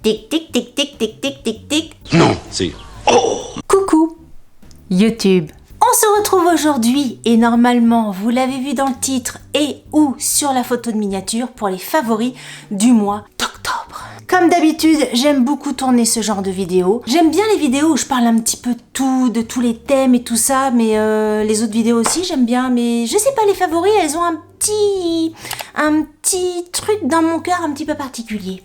Tic tic tic tic tic tic tic tic. Non, c'est... Coucou YouTube. On se retrouve aujourd'hui et normalement vous l'avez vu dans le titre et ou sur la photo de miniature pour les favoris du mois d'octobre. Comme d'habitude, j'aime beaucoup tourner ce genre de vidéos. J'aime bien les vidéos où je parle un petit peu de tout, de tous les thèmes et tout ça, mais les autres vidéos aussi j'aime bien, mais je sais pas, les favoris elles ont un petit truc dans mon cœur un petit peu particulier.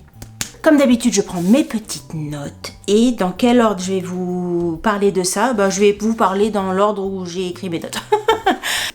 Comme d'habitude, je prends mes petites notes. Et dans quel ordre je vais vous parler de ça? Je vais vous parler dans l'ordre où j'ai écrit mes notes.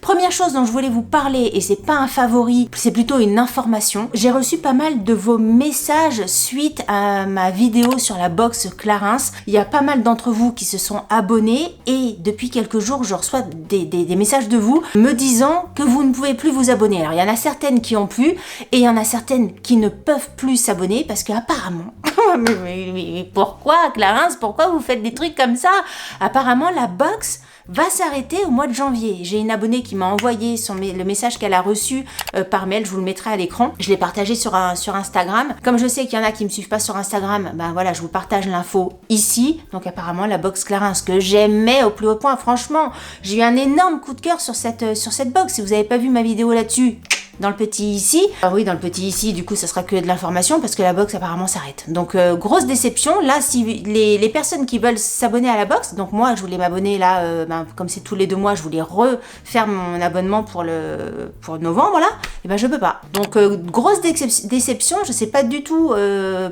Première chose dont je voulais vous parler, et c'est pas un favori, c'est plutôt une information. J'ai reçu pas mal de vos messages suite à ma vidéo sur la box Clarins. Il y a pas mal d'entre vous qui se sont abonnés et depuis quelques jours, je reçois des messages de vous me disant que vous ne pouvez plus vous abonner. Alors il y en a certaines qui ont pu et il y en a certaines qui ne peuvent plus s'abonner parce que apparemment, mais pourquoi Clarins, pourquoi vous faites des trucs comme ça? Apparemment la box va s'arrêter au mois de janvier. J'ai une abonnée qui m'a envoyé le message qu'elle a reçu par mail, je vous le mettrai à l'écran. Je l'ai partagé sur Instagram. Comme je sais qu'il y en a qui me suivent pas sur Instagram, voilà, je vous partage l'info ici. Donc apparemment la box Clarins que j'aimais au plus haut point, franchement, j'ai eu un énorme coup de cœur sur cette box. Si vous n'avez pas vu ma vidéo là-dessus, dans le petit ici, oui, dans le petit ici, du coup ça sera que de l'information parce que la box apparemment s'arrête. Donc grosse déception. Là, si les personnes qui veulent s'abonner à la box, donc moi je voulais m'abonner là, comme c'est tous les 2 mois, je voulais refaire mon abonnement pour novembre là, et je peux pas. Donc grosse déception. Je sais pas du tout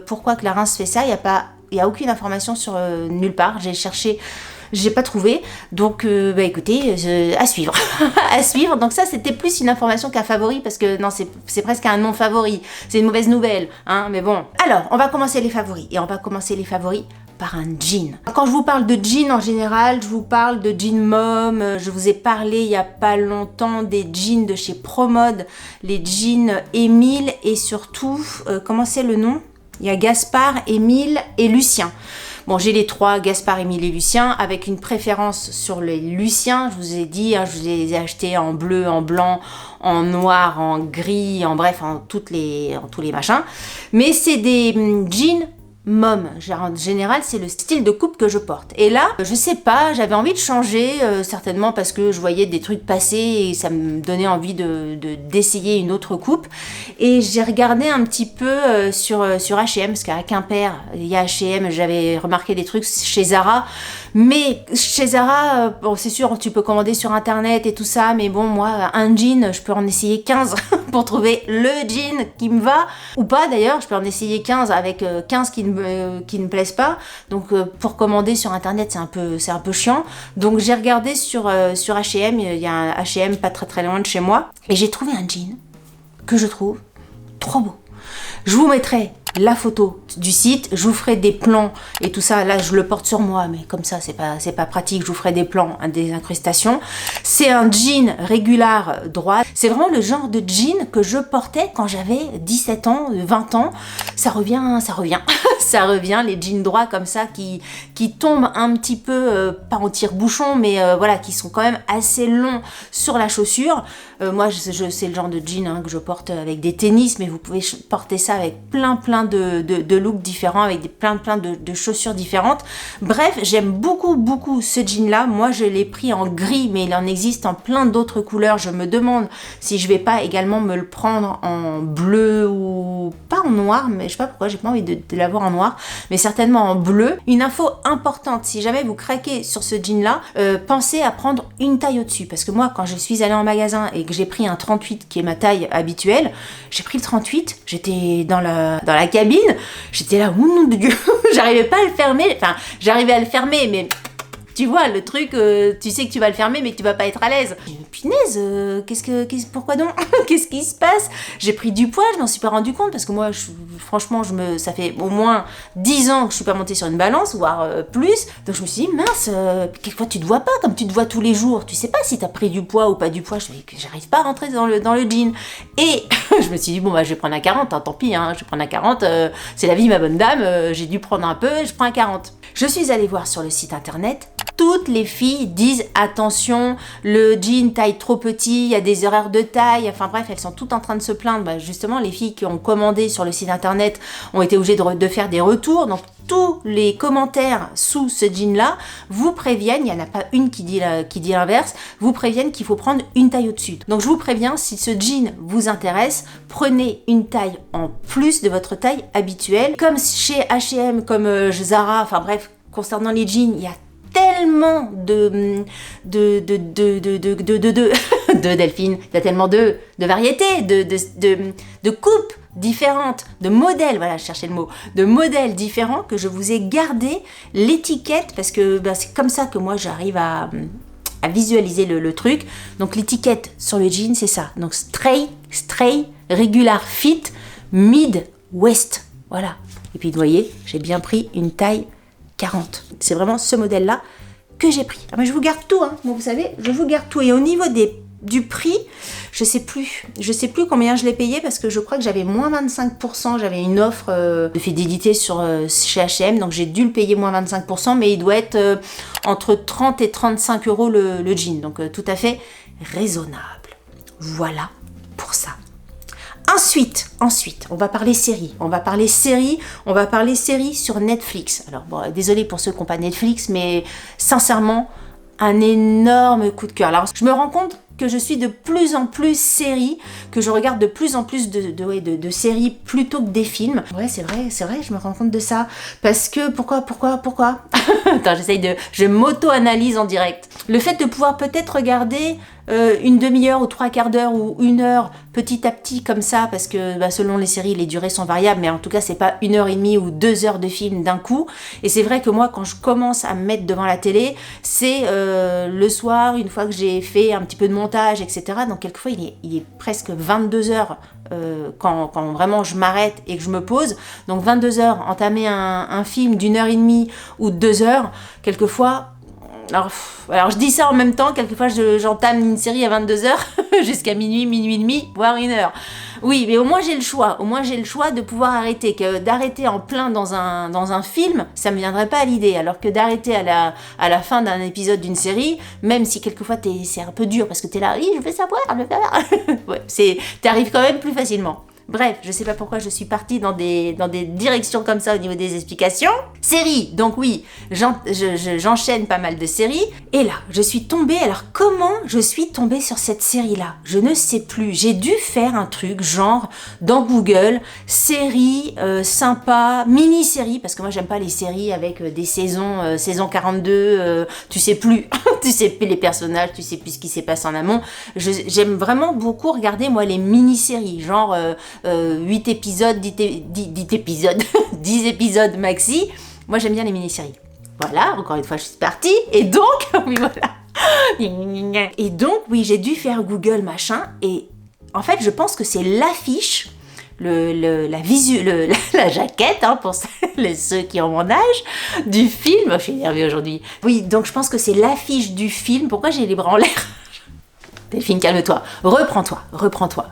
pourquoi Clarins fait ça. Il y a aucune information sur nulle part. J'ai cherché. J'ai pas trouvé, donc écoutez, à suivre. À suivre. Donc ça c'était plus une information qu'un favori parce que non, c'est presque un non favori, c'est une mauvaise nouvelle, hein, mais bon. Alors on va commencer les favoris et on va commencer les favoris par un jean. Quand je vous parle de jean en général, je vous parle de jean mom. Je vous ai parlé il y a pas longtemps des jeans de chez Promode, les jeans Émile et surtout, comment c'est le nom? Il y a Gaspard, Émile et Lucien. Bon, j'ai les 3, Gaspard, Émile et Lucien, avec une préférence sur les Lucien. Je vous ai dit, je les ai achetés en bleu, en blanc, en noir, en gris, en bref, en tous les machins. Mais c'est des jeans mom. En général, c'est le style de coupe que je porte. Et là, je sais pas, j'avais envie de changer, certainement parce que je voyais des trucs passer et ça me donnait envie d'essayer une autre coupe. Et j'ai regardé un petit peu sur H&M, parce qu'à Quimper, il y a H&M, j'avais remarqué des trucs chez Zara. Mais chez Zara, bon, c'est sûr, tu peux commander sur internet et tout ça, mais bon, moi, un jean, je peux en essayer 15 pour trouver le jean qui me va, ou pas d'ailleurs, je peux en essayer 15 avec 15 qui ne me plaisent pas. Donc pour commander sur internet, c'est un peu chiant. Donc j'ai regardé sur H&M, il y a un H&M pas très loin de chez moi, et j'ai trouvé un jean que je trouve trop beau. Je vous mettrai la photo du site, je vous ferai des plans et tout ça. Là je le porte sur moi, mais comme ça c'est pas pratique. Je vous ferai des plans, des incrustations. C'est un jean régular droit. C'est vraiment le genre de jean que je portais quand j'avais 17 ans, 20 ans. Ça revient ça revient, les jeans droits comme ça qui tombent un petit peu, pas en tire-bouchon, mais voilà, qui sont quand même assez longs sur la chaussure. Moi c'est le genre de jean que je porte avec des tennis, mais vous pouvez porter ça avec plein de looks différents, avec plein de chaussures différentes. Bref, j'aime beaucoup ce jean là. Moi je l'ai pris en gris, mais il en existe en plein d'autres couleurs. Je me demande si je vais pas également me le prendre en bleu ou pas en noir, mais je sais pas pourquoi j'ai pas envie de l'avoir en noir, mais certainement en bleu. Une info importante, si jamais vous craquez sur ce jean là, pensez à prendre une taille au-dessus, parce que moi quand je suis allée en magasin et que j'ai pris un 38 qui est ma taille habituelle, j'ai pris le 38, j'étais dans la cabine, j'étais là, oh non de Dieu, j'arrivais pas à le fermer, enfin j'arrivais à le fermer, mais tu vois le truc, tu sais que tu vas le fermer mais que tu vas pas être à l'aise. Punaise, pourquoi donc? Qu'est-ce qui se passe? J'ai pris du poids, je m'en suis pas rendu compte parce que moi franchement ça fait au moins 10 ans que je suis pas montée sur une balance, voire plus. Donc je me suis dit mince, quelquefois tu te vois pas comme tu te vois tous les jours, tu sais pas si t'as pris du poids ou pas du poids. J'arrive pas à rentrer dans le jean. Et je me suis dit bon je vais prendre un 40, tant pis, je vais prendre un 40, c'est la vie ma bonne dame, j'ai dû prendre un peu, je prends un 40. Je suis allée voir sur le site internet toutes les filles disent attention, le jean taille trop petit, il y a des erreurs de taille, enfin bref, elles sont toutes en train de se plaindre. Bah, justement, les filles qui ont commandé sur le site internet ont été obligées de faire des retours. Donc tous les commentaires sous ce jean-là vous préviennent, il n'y en a pas une qui dit l'inverse, vous préviennent qu'il faut prendre une taille au-dessus. Donc je vous préviens, si ce jean vous intéresse, prenez une taille en plus de votre taille habituelle. Comme chez H&M, comme Zara, enfin bref, concernant les jeans, il y a tellement de Delphine, il y a tellement de variétés, de coupes différentes, de modèles, voilà, je cherchais le mot, de modèles différents que je vous ai gardé l'étiquette parce que c'est comme ça que moi j'arrive à visualiser le truc. Donc l'étiquette sur le jean, c'est ça. Donc straight, regular fit, mid, waist. Voilà. Et puis vous voyez, j'ai bien pris une taille 40. C'est vraiment ce modèle-là que j'ai pris. Ah, mais je vous garde tout, hein. Bon, vous savez, je vous garde tout. Et au niveau du prix, je sais plus combien je l'ai payé parce que je crois que j'avais moins 25%. J'avais une offre de fidélité chez H&M, donc j'ai dû le payer moins 25%, mais il doit être entre 30 et 35 euros le jean. Donc tout à fait raisonnable. Voilà pour ça. Ensuite, on va parler séries. On va parler séries sur Netflix. Alors, bon, désolé pour ceux qui n'ont pas Netflix, mais sincèrement, un énorme coup de cœur. Alors, je me rends compte que je suis de plus en plus séries, que je regarde de plus en plus de séries plutôt que des films. Ouais, c'est vrai, je me rends compte de ça. Parce que, pourquoi Attends, je m'auto-analyse en direct. Le fait de pouvoir peut-être regarder une demi-heure ou 3/4 d'heure ou 1 heure petit à petit comme ça, parce que selon les séries, les durées sont variables, mais en tout cas, c'est pas 1h30 ou 2 heures de film d'un coup. Et c'est vrai que moi, quand je commence à me mettre devant la télé, c'est le soir, une fois que j'ai fait un petit peu de montage, etc. Donc quelquefois, il est presque 22 heures quand vraiment je m'arrête et que je me pose. Donc 22 heures, entamer un film d'1h30 ou de 2 heures, quelquefois... Alors je dis ça en même temps, quelquefois j'entame une série à 22h jusqu'à minuit et demi, voire 1h. Oui, mais au moins j'ai le choix. Au moins j'ai le choix de pouvoir arrêter. Que d'arrêter en plein dans un film, ça me viendrait pas à l'idée. Alors que d'arrêter à la fin d'un épisode d'une série, même si quelquefois c'est un peu dur parce que t'es là, oui, je veux savoir, ouais, t'arrives quand même plus facilement. Bref, je sais pas pourquoi je suis partie dans des directions comme ça au niveau des explications. Séries, donc oui, j'enchaîne pas mal de séries. Et là, je suis tombée, alors comment je suis tombée sur cette série-là? Je ne sais plus, j'ai dû faire un truc genre dans Google, série sympa, mini-série, parce que moi j'aime pas les séries avec des saisons, saison 42, tu sais plus, tu sais plus les personnages, tu sais plus ce qui s'est passé en amont. J'aime vraiment beaucoup regarder moi les mini-séries, genre... 8 épisodes, 10 épisodes, 10 épisodes maxi. Moi, j'aime bien les mini-séries. Voilà, encore une fois, je suis partie. Et donc, oui, voilà. Et donc, oui, j'ai dû faire Google, machin. Et en fait, je pense que c'est l'affiche, la jaquette, hein, pour ceux qui ont mon âge, du film. Oh, je suis énervée aujourd'hui. Oui, donc je pense que c'est l'affiche du film. Pourquoi j'ai les bras en l'air? Delphine, calme-toi. Reprends-toi.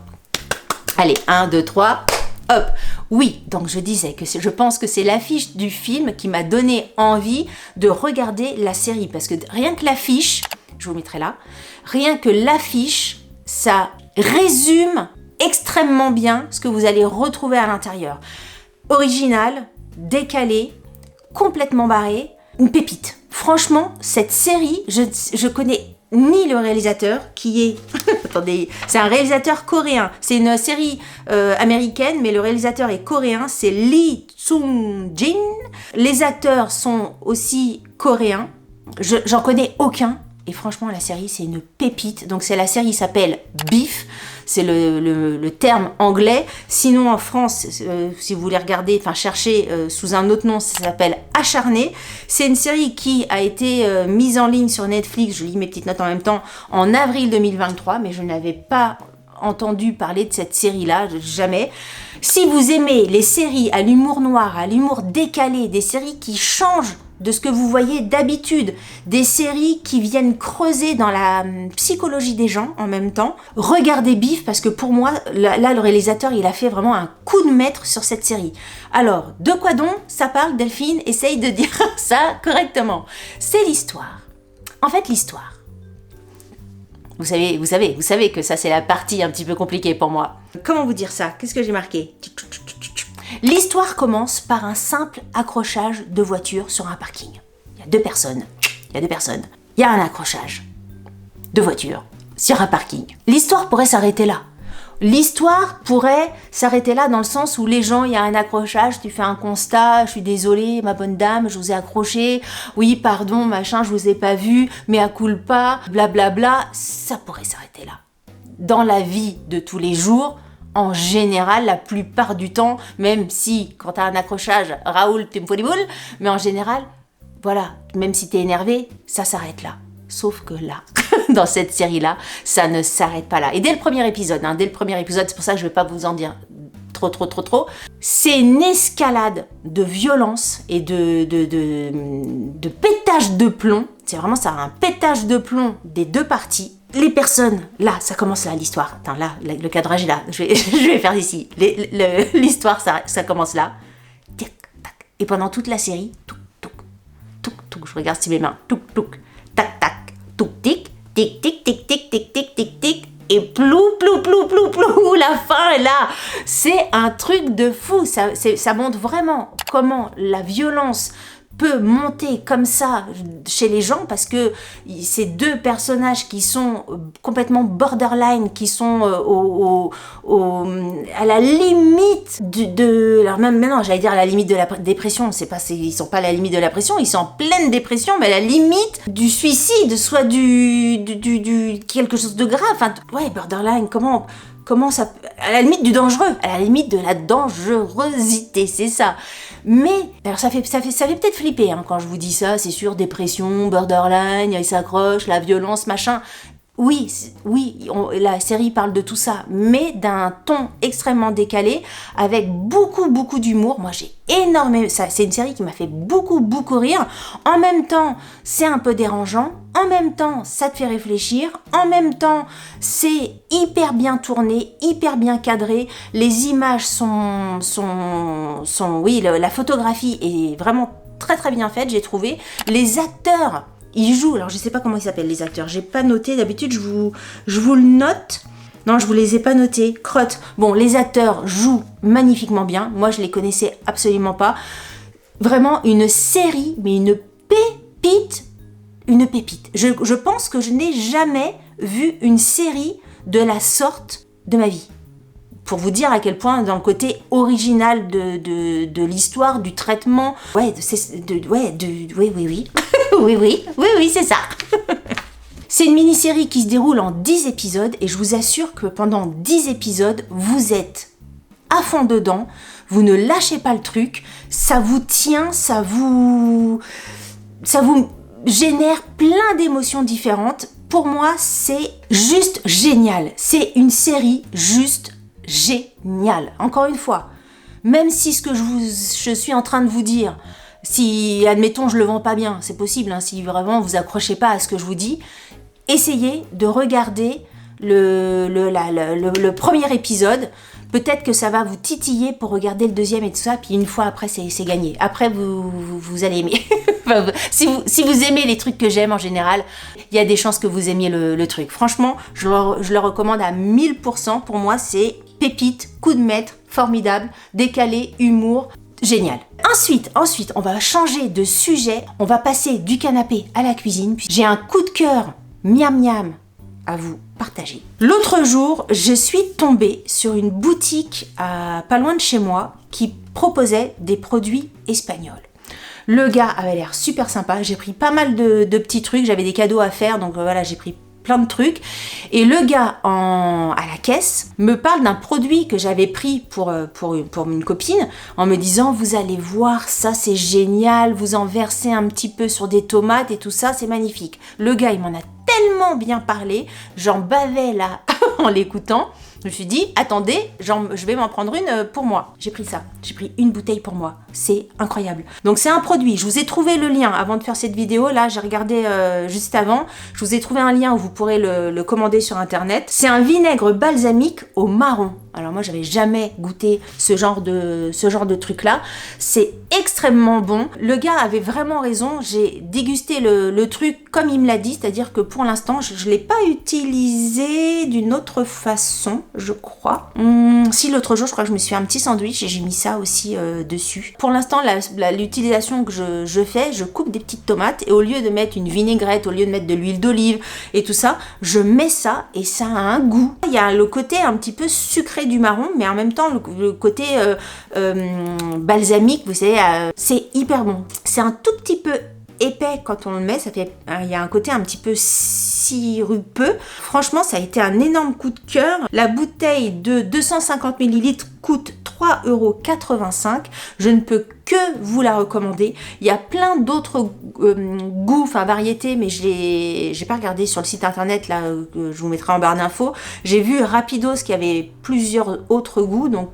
Allez, 1, 2, 3, hop. Oui, donc je disais que je pense que c'est l'affiche du film qui m'a donné envie de regarder la série. Parce que rien que l'affiche, je vous mettrai là, rien que l'affiche, ça résume extrêmement bien ce que vous allez retrouver à l'intérieur. Original, décalé, complètement barré, une pépite. Franchement, cette série, je connais ni le réalisateur qui est... Attendez, c'est un réalisateur coréen. C'est une série américaine, mais le réalisateur est coréen. C'est Lee Sung-jin. Les acteurs sont aussi coréens. J'en connais aucun. Et franchement, la série, c'est une pépite. Donc, la série s'appelle Beef. C'est le terme anglais. Sinon, en France, si vous voulez regarder, chercher sous un autre nom, ça s'appelle Acharné. C'est une série qui a été mise en ligne sur Netflix, je lis mes petites notes en même temps, en avril 2023, mais je n'avais pas entendu parler de cette série-là, jamais. Si vous aimez les séries à l'humour noir, à l'humour décalé, des séries qui changent de ce que vous voyez d'habitude, des séries qui viennent creuser dans la psychologie des gens en même temps, regardez Beef parce que pour moi, là le réalisateur il a fait vraiment un coup de maître sur cette série. Alors, de quoi donc ça parle Delphine? Essaye de dire ça correctement. C'est l'histoire En fait, l'histoire. Vous savez que ça c'est la partie un petit peu compliquée pour moi. Comment vous dire ça? Qu'est-ce que j'ai marqué? L'histoire commence par un simple accrochage de voiture sur un parking. Il y a deux personnes. Il y a un accrochage de voiture sur un parking. L'histoire pourrait s'arrêter là. L'histoire pourrait s'arrêter là dans le sens où les gens, il y a un accrochage, tu fais un constat, je suis désolée, ma bonne dame, je vous ai accroché, oui, pardon, machin, je vous ai pas vu, mais à culpa, blablabla, ça pourrait s'arrêter là. Dans la vie de tous les jours, en général, la plupart du temps, même si quand t'as un accrochage, Raoul, tu me fous les boules, mais en général, voilà, même si t'es énervé, ça s'arrête là. Sauf que là, dans cette série-là, ça ne s'arrête pas là. Et dès le premier épisode, c'est pour ça que je ne vais pas vous en dire trop, c'est une escalade de violence et de pétage de plomb. C'est vraiment ça, un pétage de plomb des deux parties. Les personnes, là, ça commence là, l'histoire. Attends, là, le cadrage est là. Je vais faire ici. L'histoire, ça commence là. Tic, tac. Et pendant toute la série, touc, touc, touc, touc. Je regarde si mes mains, touc, touc, tac, tac. Touc, tic, tic, tic, tic, tic, tic, tic, tic, tic, et plou, la fin est là. C'est un truc de fou. Ça montre vraiment comment la violence peut monter comme ça chez les gens, parce que ces deux personnages qui sont complètement borderline, qui sont à la limite alors même maintenant j'allais dire à la limite de la dépression, ils sont pas à la limite de la pression, ils sont en pleine dépression, mais à la limite du suicide, soit du quelque chose de grave, enfin ouais, borderline, comment ça, à la limite du dangereux, à la limite de la dangerosité, c'est ça. Mais, alors ça fait peut-être flipper hein, quand je vous dis ça, c'est sûr, dépression, borderline, il s'accroche, la violence, machin. Oui, la série parle de tout ça, mais d'un ton extrêmement décalé, avec beaucoup d'humour. Moi, j'ai énormément... C'est une série qui m'a fait beaucoup rire. En même temps, c'est un peu dérangeant. En même temps, ça te fait réfléchir. En même temps, c'est hyper bien tourné, hyper bien cadré. Les images sont oui, la photographie est vraiment très bien faite, j'ai trouvé. Les acteurs... Ils jouent, alors je sais pas comment ils s'appellent les acteurs, j'ai pas noté, d'habitude je vous le note. Non, je vous les ai pas notés, crotte. Bon, les acteurs jouent magnifiquement bien, moi je les connaissais absolument pas. Vraiment une série, mais une pépite. Je pense que je n'ai jamais vu une série de la sorte de ma vie. Pour vous dire à quel point, dans le côté original de l'histoire, du traitement, oui, c'est ça. C'est une mini-série qui se déroule en 10 épisodes et je vous assure que pendant 10 épisodes, vous êtes à fond dedans, vous ne lâchez pas le truc, ça vous tient, ça vous génère plein d'émotions différentes. Pour moi, c'est juste génial. C'est une série juste génial. Encore une fois, même si ce que je suis en train de vous dire, si admettons je le vends pas bien, c'est possible, hein, si vraiment vous accrochez pas à ce que je vous dis, essayez de regarder le premier épisode. Peut-être que ça va vous titiller pour regarder le deuxième et tout ça, puis une fois après c'est gagné. Après vous allez aimer. Enfin, si vous aimez les trucs que j'aime en général, il y a des chances que vous aimiez le truc. Franchement, je le recommande à 1000%. Pour moi, c'est pépite, coup de maître, formidable, décalé, humour, génial. Ensuite, on va changer de sujet. On va passer du canapé à la cuisine. Puis j'ai un coup de cœur, miam miam, à vous partager. L'autre jour, je suis tombée sur une boutique pas loin de chez moi qui proposait des produits espagnols. Le gars avait l'air super sympa, j'ai pris pas mal de petits trucs, j'avais des cadeaux à faire, donc voilà, j'ai pris plein de trucs. Et le gars à la caisse me parle d'un produit que j'avais pris pour une copine, en me disant, vous allez voir, ça c'est génial, vous en versez un petit peu sur des tomates et tout ça, c'est magnifique. Le gars, il m'en a tellement bien parlé, j'en bavais là en l'écoutant. Je me suis dit, attendez, je vais m'en prendre une pour moi. J'ai pris ça, j'ai pris une bouteille pour moi. C'est incroyable. Donc c'est un produit, je vous ai trouvé le lien avant de faire cette vidéo. Là, j'ai regardé juste avant. Je vous ai trouvé un lien où vous pourrez le commander sur internet. C'est un vinaigre balsamique au marron. Alors moi, j'avais jamais goûté ce genre de truc-là. C'est extrêmement bon. Le gars avait vraiment raison. J'ai dégusté le truc comme il me l'a dit, c'est-à-dire que pour l'instant, je ne l'ai pas utilisé d'une autre façon, je crois. Si, l'autre jour, je crois que je me suis fait un petit sandwich et j'ai mis ça aussi dessus. Pour l'instant, l'utilisation que je fais, je coupe des petites tomates et au lieu de mettre une vinaigrette, au lieu de mettre de l'huile d'olive et tout ça, je mets ça et ça a un goût. Il y a le côté un petit peu sucré du marron, mais en même temps le côté balsamique, vous savez, c'est hyper bon. C'est un tout petit peu épais quand on le met, il y a un côté un petit peu sirupeux. Franchement, ça a été un énorme coup de cœur. La bouteille de 250 ml coûte 3,85 €. Je ne peux que vous la recommander. Il y a plein d'autres goûts, enfin variétés, mais j'ai pas regardé sur le site internet, là, je vous mettrai en barre d'infos. J'ai vu rapidos qui avait plusieurs autres goûts, donc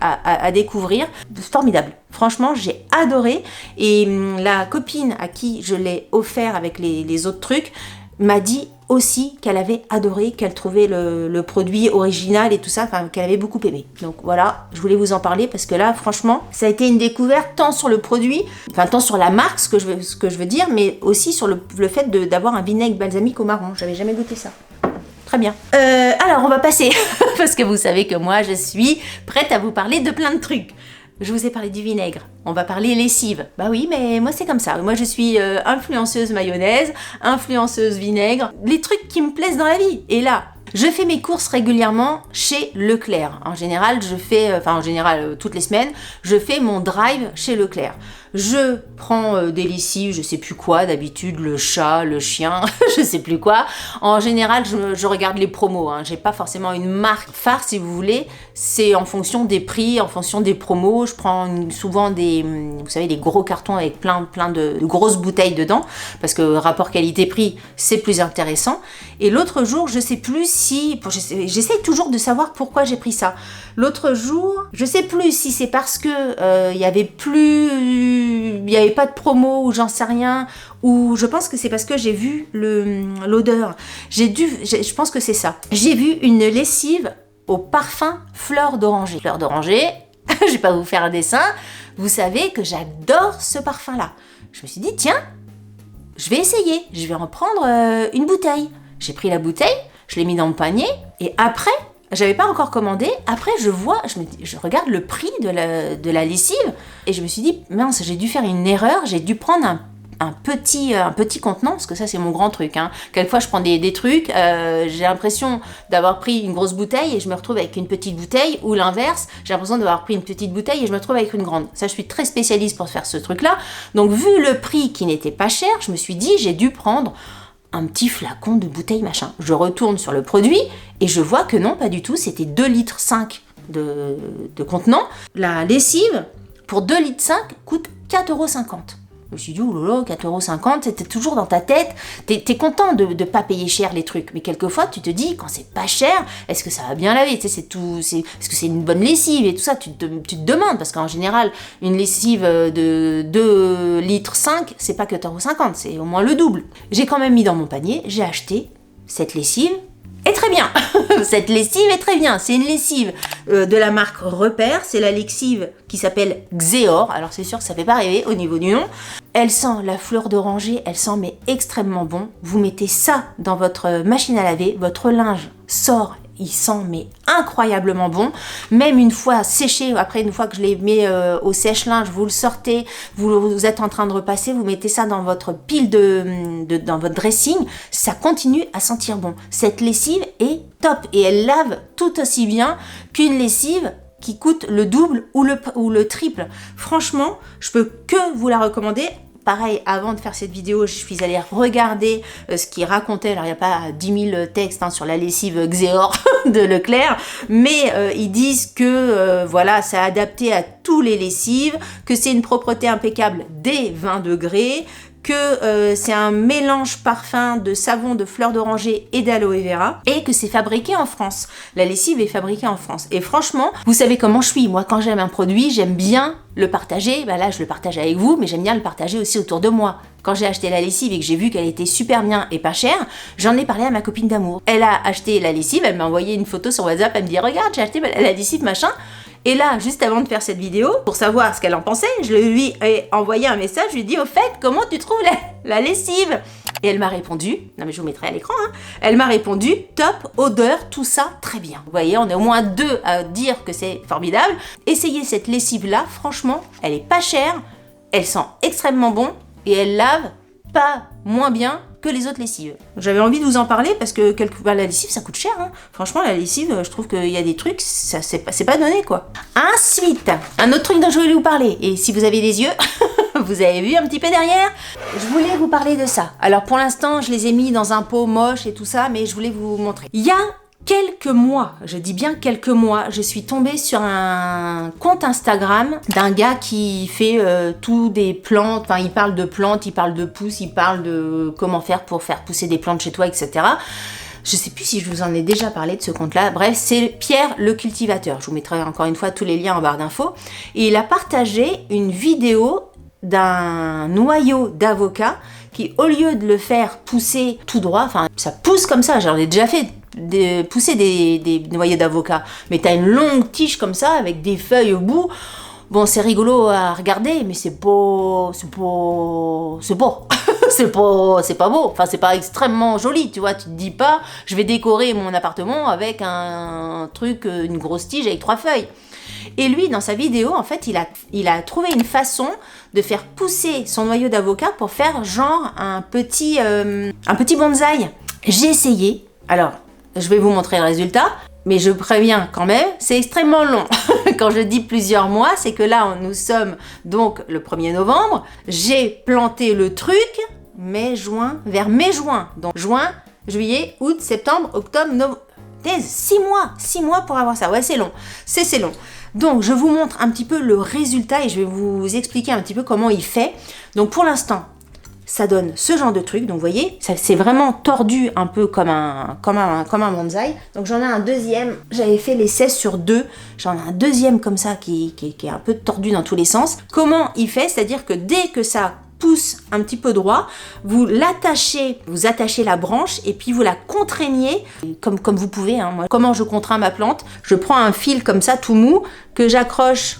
à découvrir. Formidable. Franchement, j'ai adoré. Et la copine à qui je l'ai offert avec les autres trucs m'a dit aussi qu'elle avait adoré, qu'elle trouvait le produit original et tout ça, enfin qu'elle avait beaucoup aimé. Donc voilà, je voulais vous en parler parce que là, franchement, ça a été une découverte tant sur le produit, enfin tant sur la marque, ce que je veux dire, mais aussi sur le fait d'avoir un vinaigre balsamique au marron. J'avais jamais goûté ça. Très bien. Alors, on va passer, parce que vous savez que moi, je suis prête à vous parler de plein de trucs. Je vous ai parlé du vinaigre, on va parler lessive. Bah oui, mais moi c'est comme ça. Moi je suis influenceuse mayonnaise, influenceuse vinaigre, les trucs qui me plaisent dans la vie. Et là, je fais mes courses régulièrement chez Leclerc. En général, toutes les semaines, je fais mon drive chez Leclerc. Je prends des lessives, je sais plus quoi, d'habitude le chat, le chien, je sais plus quoi. En général, je regarde les promos, hein. J'ai pas forcément une marque phare si vous voulez. C'est en fonction des prix, en fonction des promos. Je prends souvent vous savez, des gros cartons avec plein de grosses bouteilles dedans, parce que rapport qualité-prix, c'est plus intéressant. Et l'autre jour, je sais plus si, j'essaie toujours de savoir pourquoi j'ai pris ça. L'autre jour, je sais plus si c'est parce que il y avait pas de promo ou j'en sais rien, ou je pense que c'est parce que j'ai vu l'odeur. Je pense que c'est ça. J'ai vu une lessive au parfum fleur d'oranger. Fleur d'oranger, je vais pas vous faire un dessin. Vous savez que j'adore ce parfum-là. Je me suis dit, tiens, je vais essayer. Je vais en prendre une bouteille. J'ai pris la bouteille, je l'ai mis dans le panier, et après, j'avais pas encore commandé. Après, je regarde le prix de la lessive, et je me suis dit, mince, j'ai dû faire une erreur, j'ai dû prendre un petit contenant, parce que ça c'est mon grand truc, hein. Quelquefois je prends des trucs, j'ai l'impression d'avoir pris une grosse bouteille et je me retrouve avec une petite bouteille, ou l'inverse, j'ai l'impression d'avoir pris une petite bouteille et je me retrouve avec une grande. Ça, je suis très spécialiste pour faire ce truc là. Donc vu le prix qui n'était pas cher, je me suis dit, j'ai dû prendre un petit flacon de bouteille machin. Je retourne sur le produit et je vois que non, pas du tout, c'était 2,5 litres de contenant. La lessive pour 2,5 litres coûte 4,50 €. Je me suis dit, oh là là, 4,50 €, c'était toujours dans ta tête. T'es content de pas payer cher les trucs, mais quelquefois tu te dis, quand c'est pas cher, est-ce que ça va bien laver? Est-ce que c'est une bonne lessive et tout ça, tu te demandes, parce qu'en général, une lessive de 2,5 litres, c'est pas 4,50 €, c'est au moins le double. J'ai quand même mis dans mon panier, j'ai acheté cette lessive. Et très bien, cette lessive est très bien. C'est une lessive de la marque Repère. C'est la lessive qui s'appelle Xeor. Alors c'est sûr que ça fait pas rêver au niveau du nom. Elle sent la fleur d'oranger, elle sent mais extrêmement bon. Vous mettez ça dans votre machine à laver, votre linge sort, il sent mais incroyablement bon. Même une fois séché, après une fois que je l'ai mis au sèche-linge, vous le sortez, vous êtes en train de repasser, vous mettez ça dans votre pile dans votre dressing, ça continue à sentir bon. Cette lessive est top et elle lave tout aussi bien qu'une lessive qui coûte le double ou le triple. Franchement, je peux que vous la recommander. Pareil, avant de faire cette vidéo, je suis allée regarder ce qu'il racontait. Alors, il n'y a pas 10 000 textes sur la lessive Xeor de Leclerc, mais ils disent que voilà, c'est adapté à tous les lessives, que c'est une propreté impeccable dès 20 degrés, que c'est un mélange parfum de savon de fleurs d'oranger et d'aloe vera, et que c'est fabriqué en France. La lessive est fabriquée en France. Et franchement, vous savez comment je suis. Moi, quand j'aime un produit, j'aime bien le partager. Bah là, je le partage avec vous, mais j'aime bien le partager aussi autour de moi. Quand j'ai acheté la lessive et que j'ai vu qu'elle était super bien et pas chère, j'en ai parlé à ma copine d'amour. Elle a acheté la lessive, elle m'a envoyé une photo sur WhatsApp, elle me dit « Regarde, j'ai acheté la lessive, machin ». Et là, juste avant de faire cette vidéo, pour savoir ce qu'elle en pensait, je lui ai envoyé un message, je lui ai dit « Au fait, comment tu trouves la lessive ?» Et elle m'a répondu, non mais je vous mettrai à l'écran, hein, elle m'a répondu « Top, odeur, tout ça, très bien ». Vous voyez, on est au moins 2 à dire que c'est formidable. Essayez cette lessive-là, franchement, elle est pas chère, elle sent extrêmement bon et elle lave pas moins bien que les autres lessives. J'avais envie de vous en parler parce que la lessive ça coûte cher, hein. Franchement la lessive, je trouve qu'il y a des trucs, ça c'est pas donné quoi. Ensuite, un autre truc dont je voulais vous parler, et si vous avez des yeux, vous avez vu un petit peu derrière, je voulais vous parler de ça. Alors pour l'instant je les ai mis dans un pot moche et tout ça, mais je voulais vous montrer. Il y a quelques mois, je dis bien quelques mois, je suis tombée sur un compte Instagram d'un gars qui fait tout des plantes, enfin il parle de plantes, il parle de pousses, il parle de comment faire pour faire pousser des plantes chez toi, etc. Je sais plus si je vous en ai déjà parlé de ce compte-là. Bref, c'est Pierre le cultivateur. Je vous mettrai encore une fois tous les liens en barre d'infos. Et il a partagé une vidéo d'un noyau d'avocat qui, au lieu de le faire pousser tout droit, enfin ça pousse comme ça, j'en ai déjà fait pousser des noyaux d'avocat, mais t'as une longue tige comme ça avec des feuilles au bout. Bon, c'est rigolo à regarder, mais c'est pas beau. c'est pas beau. Enfin, c'est pas extrêmement joli, tu vois. Tu te dis pas, je vais décorer mon appartement avec un truc, une grosse tige avec 3 feuilles. Et lui, dans sa vidéo, en fait, il a trouvé une façon de faire pousser son noyau d'avocat pour faire genre un petit bonsaï. J'ai essayé. Alors, je vais vous montrer le résultat, mais je préviens quand même, c'est extrêmement long. Quand je dis plusieurs mois, c'est que là, nous sommes donc le 1er novembre. J'ai planté le truc vers mai-juin. Donc juin, juillet, août, septembre, octobre, novembre. 6 mois pour avoir ça. Ouais, c'est long. C'est long. Donc, je vous montre un petit peu le résultat et je vais vous expliquer un petit peu comment il fait. Donc, pour l'instant, ça donne ce genre de truc. Donc, vous voyez, c'est vraiment tordu un peu comme un bonsaï. Donc, j'en ai un deuxième. J'avais fait les 16 sur 2. J'en ai un deuxième comme ça qui est un peu tordu dans tous les sens. Comment il fait? C'est-à-dire que dès que ça pousse un petit peu droit, vous attachez la branche et puis vous la contraignez comme vous pouvez, hein. Moi, comment je contrains ma plante? Je prends un fil comme ça tout mou que j'accroche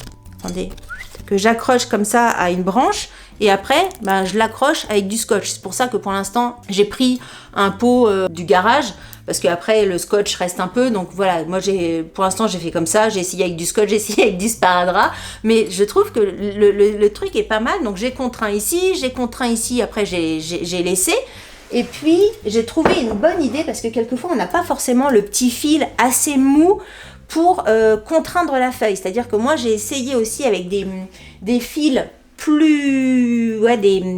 comme ça à une branche et après je l'accroche avec du scotch. C'est pour ça que pour l'instant j'ai pris un pot du garage parce qu'après le scotch reste un peu, donc voilà, moi pour l'instant j'ai fait comme ça, j'ai essayé avec du scotch, j'ai essayé avec du sparadrap, mais je trouve que le truc est pas mal. Donc j'ai contraint ici, après j'ai laissé, et puis j'ai trouvé une bonne idée parce que quelquefois on n'a pas forcément le petit fil assez mou pour contraindre la feuille. C'est-à-dire que moi j'ai essayé aussi avec des fils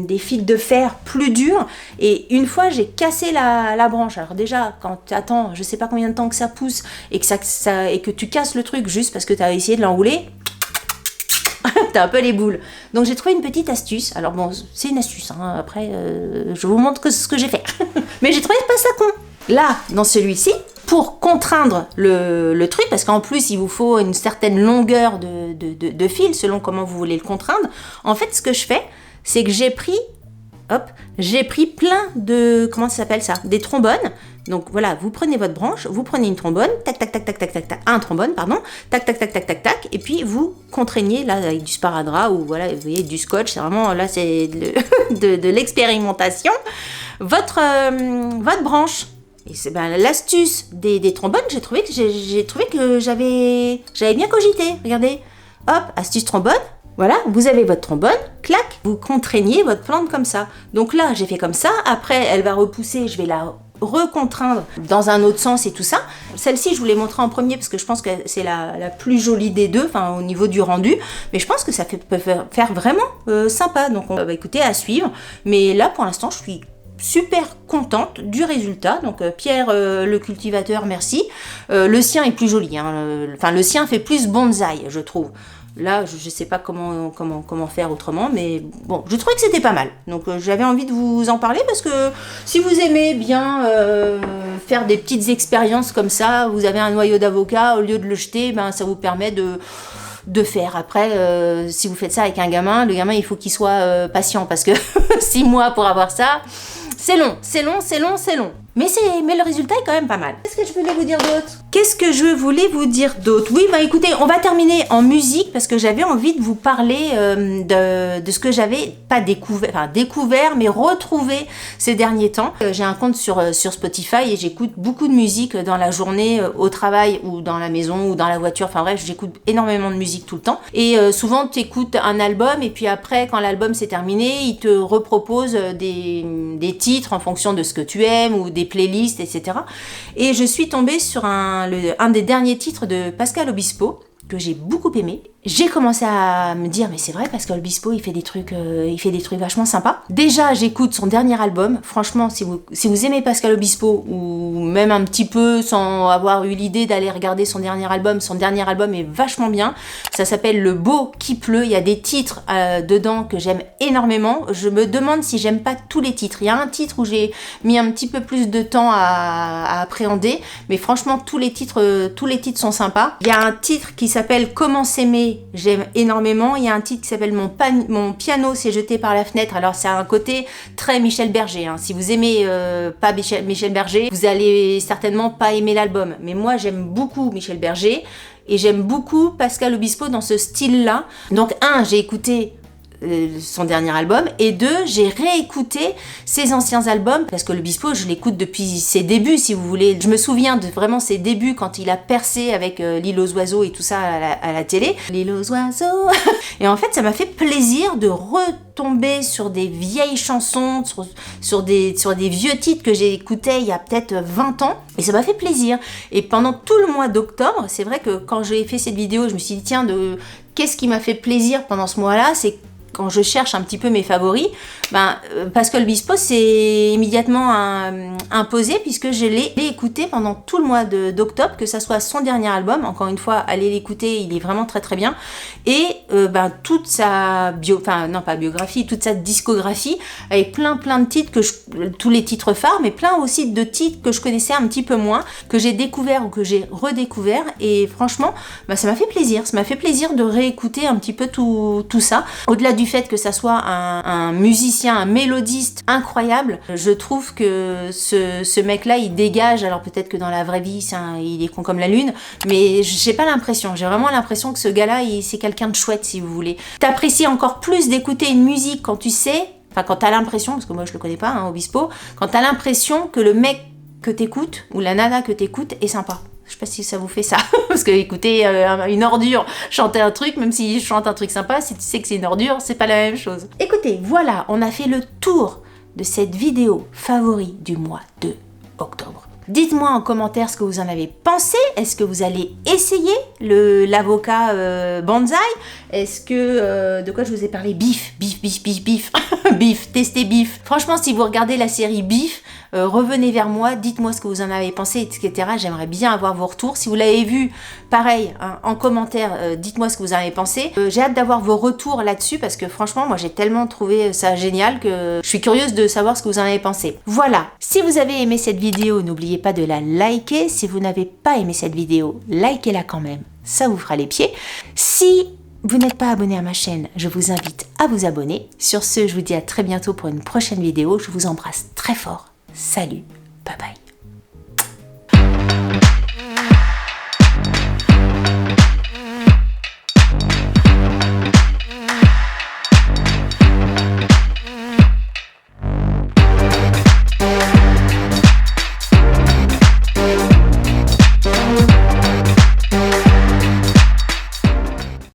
des fils de fer plus durs, et une fois j'ai cassé la branche. Alors déjà quand tu attends je sais pas combien de temps que ça pousse et que tu casses le truc juste parce que tu as essayé de l'enrouler, t'as un peu les boules. Donc j'ai trouvé une petite astuce. Alors bon, c'est une astuce, hein. Après je vous montre ce que j'ai fait. Mais j'ai trouvé pas ça con. Là, dans celui-ci, pour contraindre le truc, parce qu'en plus il vous faut une certaine longueur de fil selon comment vous voulez le contraindre. En fait, ce que je fais, c'est que j'ai pris plein de, comment ça s'appelle ça, des trombones. Donc voilà, vous prenez votre branche, vous prenez une trombone, tac tac tac tac tac tac tac, un trombone pardon, tac tac tac tac tac tac, et puis vous contraignez là avec du sparadrap ou voilà, vous voyez, du scotch. C'est vraiment là, c'est de l'expérimentation. Votre branche. Et c'est l'astuce des trombones, j'ai trouvé que j'avais bien cogité. Regardez, hop, astuce trombone. Voilà, vous avez votre trombone, clac, vous contraignez votre plante comme ça. Donc là, j'ai fait comme ça. Après, elle va repousser, je vais la recontraindre dans un autre sens et tout ça. Celle-ci, je vous l'ai montrée en premier parce que je pense que c'est la plus jolie des deux, enfin au niveau du rendu. Mais je pense que ça peut faire vraiment sympa. Donc, écoutez, à suivre. Mais là, pour l'instant, je suis super contente du résultat. Donc Pierre le cultivateur, merci. Le sien est plus joli, hein. Enfin le sien fait plus bonsaï, je trouve. Là, je sais pas comment faire autrement, mais bon, je trouvais que c'était pas mal. Donc j'avais envie de vous en parler parce que si vous aimez bien faire des petites expériences comme ça, vous avez un noyau d'avocat, au lieu de le jeter, ben, ça vous permet de faire. Après, si vous faites ça avec un gamin, le gamin, il faut qu'il soit patient parce que 6 mois pour avoir ça, c'est long. Mais le résultat est quand même pas mal. Qu'est-ce que je voulais vous dire d'autre? Oui, bah écoutez, on va terminer en musique parce que j'avais envie de vous parler de ce que j'avais pas découvert, mais retrouvé ces derniers temps. J'ai un compte sur Spotify et j'écoute beaucoup de musique dans la journée, au travail ou dans la maison ou dans la voiture. Enfin bref, j'écoute énormément de musique tout le temps. Et souvent, tu écoutes un album et puis après, quand l'album s'est terminé, il te repropose des titres en fonction de ce que tu aimes ou des playlists, etc. Et je suis tombée sur un des derniers titres de Pascal Obispo que j'ai beaucoup aimé. J'ai commencé à me dire mais c'est vrai, Pascal Obispo il fait des trucs vachement sympas. Déjà j'écoute son dernier album. Franchement, si vous aimez Pascal Obispo ou même un petit peu sans avoir eu l'idée d'aller regarder son dernier album est vachement bien. Ça s'appelle Le Beau qui pleut. Il y a des titres dedans que j'aime énormément. Je me demande si j'aime pas tous les titres. Il y a un titre où j'ai mis un petit peu plus de temps à appréhender, mais franchement tous les titres sont sympas. Il y a un titre qui s'appelle Comment s'aimer. J'aime énormément. Il y a un titre qui s'appelle Mon piano s'est jeté par la fenêtre. Alors c'est un côté très Michel Berger, hein. Si vous aimez pas Michel Berger, vous allez certainement pas aimer l'album. Mais moi j'aime beaucoup Michel Berger et j'aime beaucoup Pascal Obispo dans ce style-là. Donc j'ai écouté son dernier album, et 2, j'ai réécouté ses anciens albums parce que Obispo, je l'écoute depuis ses débuts, si vous voulez. Je me souviens de vraiment ses débuts quand il a percé avec L'île aux oiseaux et tout ça à la télé. L'île aux oiseaux. Et en fait, ça m'a fait plaisir de retomber sur des vieilles chansons, sur des vieux titres que j'ai écoutés il y a peut-être 20 ans, et ça m'a fait plaisir. Et pendant tout le mois d'octobre, c'est vrai que quand j'ai fait cette vidéo, je me suis dit tiens, qu'est-ce qui m'a fait plaisir pendant ce mois-là, c'est quand je cherche un petit peu mes favoris, Pascal Obispo s'est immédiatement imposé puisque je l'ai écouté pendant tout le mois d'octobre, que ça soit son dernier album, encore une fois, allez l'écouter, il est vraiment très très bien, et toute sa toute sa discographie, avec plein de titres, tous les titres phares, mais plein aussi de titres que je connaissais un petit peu moins, que j'ai découvert ou que j'ai redécouvert, et franchement, ça m'a fait plaisir de réécouter un petit peu tout ça. Au-delà du fait que ça soit un musicien, un mélodiste incroyable, je trouve que ce mec-là, il dégage. Alors peut-être que dans la vraie vie, il est con comme la lune, mais j'ai pas l'impression. J'ai vraiment l'impression que ce gars-là, c'est quelqu'un de chouette, si vous voulez. T'apprécies encore plus d'écouter une musique quand tu sais, quand t'as l'impression, parce que moi je le connais pas, Obispo, quand t'as l'impression que le mec que t'écoutes, ou la nana que t'écoutes, est sympa. Je sais pas si ça vous fait ça, parce que écoutez, une ordure chanter un truc, même si je chante un truc sympa, si tu sais que c'est une ordure, c'est pas la même chose. Écoutez, voilà, on a fait le tour de cette vidéo favori du mois de octobre. Dites-moi en commentaire ce que vous en avez pensé. Est-ce que vous allez essayer l'avocat Banzai? Est-ce que... de quoi je vous ai parlé? Beef. Beef, testez Beef. Franchement, si vous regardez la série Beef, revenez vers moi, dites-moi ce que vous en avez pensé, etc. J'aimerais bien avoir vos retours. Si vous l'avez vu, pareil, en commentaire, dites-moi ce que vous en avez pensé. J'ai hâte d'avoir vos retours là-dessus parce que franchement, moi j'ai tellement trouvé ça génial que je suis curieuse de savoir ce que vous en avez pensé. Voilà, si vous avez aimé cette vidéo, n'oubliez pas de la liker. Si vous n'avez pas aimé cette vidéo, likez-la quand même, ça vous fera les pieds. Si vous n'êtes pas abonné à ma chaîne, je vous invite à vous abonner. Sur ce, je vous dis à très bientôt pour une prochaine vidéo. Je vous embrasse très fort. Salut, bye bye.